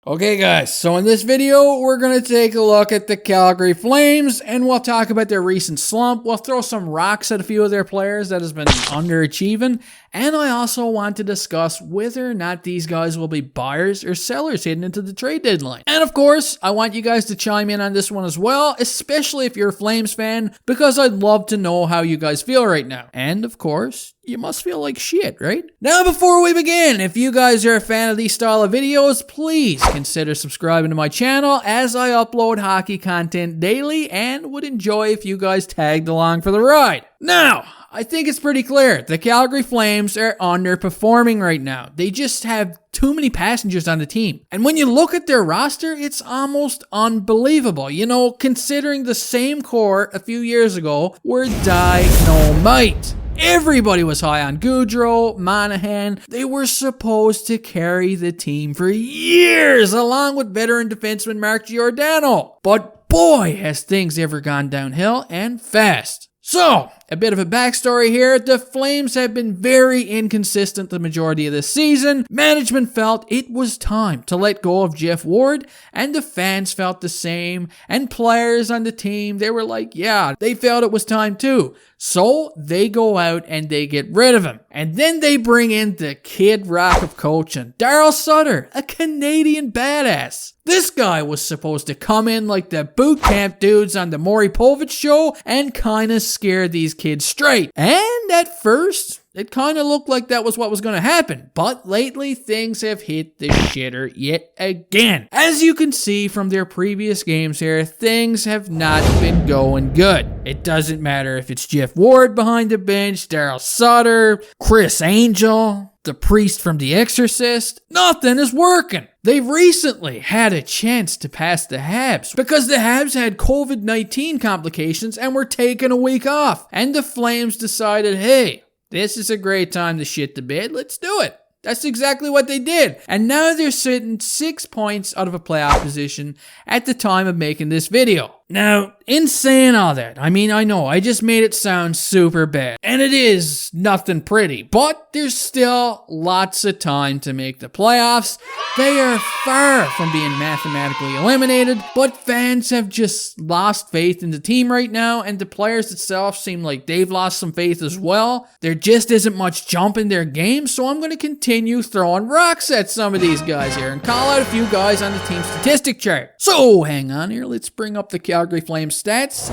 Okay guys, so in this video, we're going to take a look at the Calgary Flames and we'll talk about their recent slump. We'll throw some rocks at a few of their players that has been underachieving. And I also want to discuss whether or not these guys will be buyers or sellers heading into the trade deadline. And of course, I want you guys to chime in on this one as well, especially if you're a Flames fan, because I'd love to know how you guys feel right now. And of course, you must feel like shit, right? Now, before we begin, if you guys are a fan of these style of videos, please consider subscribing to my channel as I upload hockey content daily and would enjoy if you guys tagged along for the ride. Now, I think it's pretty clear. The Calgary Flames are underperforming right now. They just have too many passengers on the team. And when you look at their roster, it's almost unbelievable. You know, considering the same core a few years ago were dynamite. Everybody was high on Goudreau, Monahan. They were supposed to carry the team for years, along with veteran defenseman Mark Giordano. But boy, has things ever gone downhill, and fast. So, a bit of a backstory here. The Flames have been very inconsistent the majority of this season. Management felt it was time to let go of Jeff Ward, and the fans felt the same. And players on the team, they were like, yeah, they felt it was time too. So, they go out and they get rid of him. And then they bring in the Kid Rock of coaching, Daryl Sutter, a Canadian badass. This guy was supposed to come in like the boot camp dudes on the Maury Povich show and kind of scare these kids straight. And at first, it kind of looked like that was what was going to happen. But lately, things have hit the shitter yet again. As you can see from their previous games here, things have not been going good. It doesn't matter if it's Jeff Ward behind the bench, Daryl Sutter, Chris Angel, the priest from The Exorcist. Nothing is working. They recently had a chance to pass the Habs because the Habs had COVID-19 complications and were taking a week off. And the Flames decided, hey, this is a great time to shit the bed. Let's do it. That's exactly what they did. And now they're sitting 6 points out of a playoff position at the time of making this video. Now, in saying all that, I mean, I know I just made it sound super bad. And it is nothing pretty. But there's still lots of time to make the playoffs. They are far from being mathematically eliminated. But fans have just lost faith in the team right now. And the players itself seem like they've lost some faith as well. There just isn't much jump in their game. So I'm going to continue throwing rocks at some of these guys here. And call out a few guys on the team statistic chart. So hang on here. Let's bring up the Calgary Flames stats.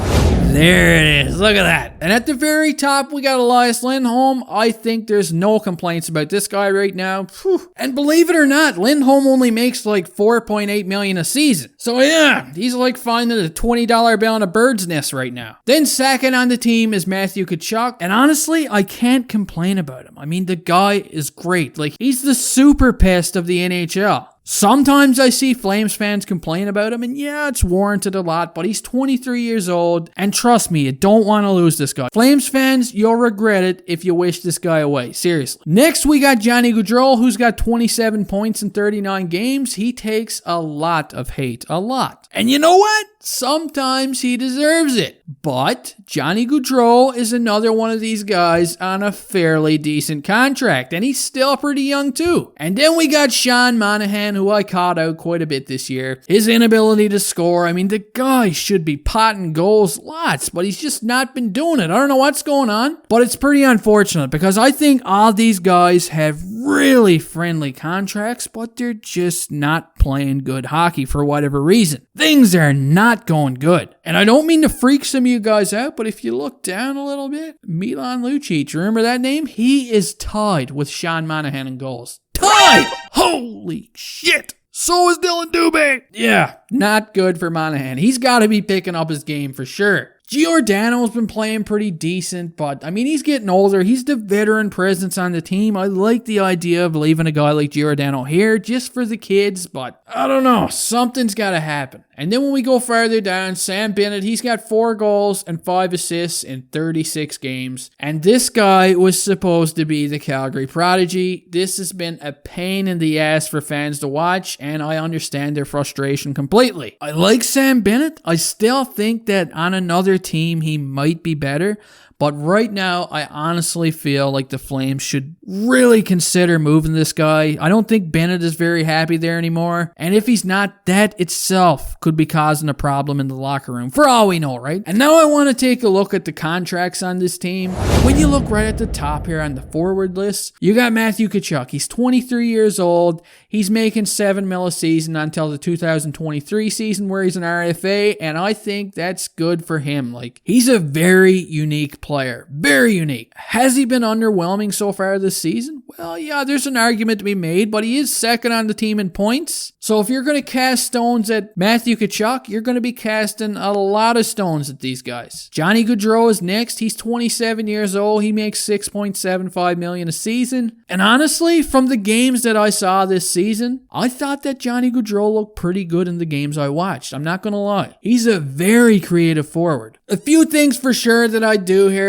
There it is. Look at that. And at the very top, we got Elias Lindholm. I think there's no complaints about this guy right now. Whew. And believe it or not, Lindholm only makes like $4.8 million a season. So yeah, he's like finding a $20 bill in a bird's nest right now. Then second on the team is Matthew Kachuk. And honestly, I can't complain about him. I mean, the guy is great. Like, he's the super pest of the NHL. Sometimes I see Flames fans complain about him, and yeah, it's warranted a lot, but he's 23 years old, and trust me, you don't want to lose this guy. Flames fans, you'll regret it if you wish this guy away, seriously. Next, we got Johnny Gaudreau, who's got 27 points in 39 games. He takes a lot of hate, a lot. And you know what? Sometimes he deserves it. But Johnny Gaudreau is another one of these guys on a fairly decent contract, and he's still pretty young too. And then we got Sean Monahan, who I caught out quite a bit this year. His inability to score, I mean, the guy should be potting goals lots, but he's just not been doing it. I don't know what's going on, but it's pretty unfortunate because I think all these guys have really friendly contracts, but they're just not playing good hockey for whatever reason. Things are not going good. And I don't mean to freak some of you guys out, but if you look down a little bit, Milan Lucic, remember that name? He is tied with Sean Monahan in goals. Tied! Holy shit! So is Dylan Dubé. Yeah, not good for Monahan. He's got to be picking up his game for sure. Giordano's been playing pretty decent, but I mean, he's getting older. He's the veteran presence on the team. I like the idea of leaving a guy like Giordano here just for the kids, but I don't know. Something's got to happen. And then when we go farther down, Sam Bennett, he's got 4 goals and 5 assists in 36 games. And this guy was supposed to be the Calgary prodigy. This has been a pain in the ass for fans to watch, and I understand their frustration completely. I like Sam Bennett. I still think that on another team he might be better, But right now, I honestly feel like the Flames should really consider moving this guy. I don't think Bennett is very happy there anymore. And if he's not, that itself could be causing a problem in the locker room, for all we know, right? And now I want to take a look at the contracts on this team. When you look right at the top here on the forward list, you got Matthew Tkachuk. He's 23 years old. He's making $7 million a season until the 2023 season where he's an RFA, and I think that's good for him. Like, he's a very unique player. Very unique. Has he been underwhelming so far this season? Well, yeah, there's an argument to be made, but he is second on the team in points. So if you're going to cast stones at Matthew Kachuk, you're going to be casting a lot of stones at these guys. Johnny Gaudreau is next. He's 27 years old. He makes $6.75 million a season. And honestly, from the games that I saw this season, I thought that Johnny Gaudreau looked pretty good in the games I watched. I'm not going to lie. He's a very creative forward. A few things for sure that I do here.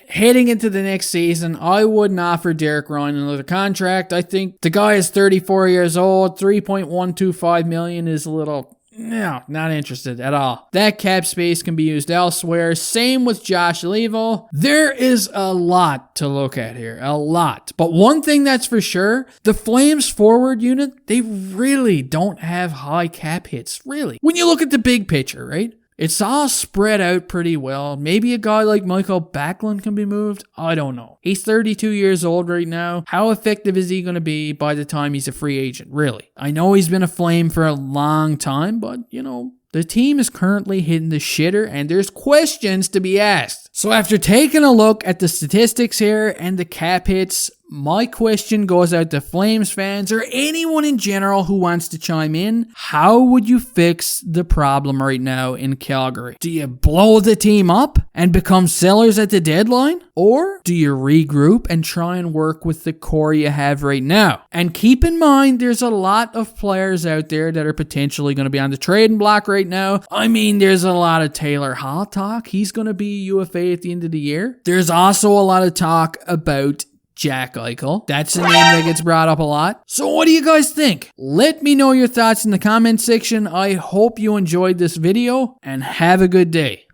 Heading into the next season, I wouldn't offer Derek Ryan another contract. I think the guy is 34 years old. $3.125 million is a little... No, not interested at all. That cap space can be used elsewhere. Same with Josh Levo. There is a lot to look at here. A lot. But one thing that's for sure, the Flames forward unit, they really don't have high cap hits. Really. When you look at the big picture, right? It's all spread out pretty well. Maybe a guy like Michael Backlund can be moved. I don't know. He's 32 years old right now. How effective is he going to be by the time he's a free agent, really? I know he's been a Flame for a long time, but, you know, the team is currently hitting the shitter and there's questions to be asked. So after taking a look at the statistics here and the cap hits, my question goes out to Flames fans or anyone in general who wants to chime in. How would you fix the problem right now in Calgary? Do you blow the team up and become sellers at the deadline? Or do you regroup and try and work with the core you have right now? And keep in mind, there's a lot of players out there that are potentially going to be on the trading block right now. I mean, there's a lot of Taylor Hall talk. He's going to be UFA at the end of the year. There's also a lot of talk about Jack Eichel. That's a name that gets brought up a lot. So what do you guys think? Let me know your thoughts in the comment section. I hope you enjoyed this video and have a good day.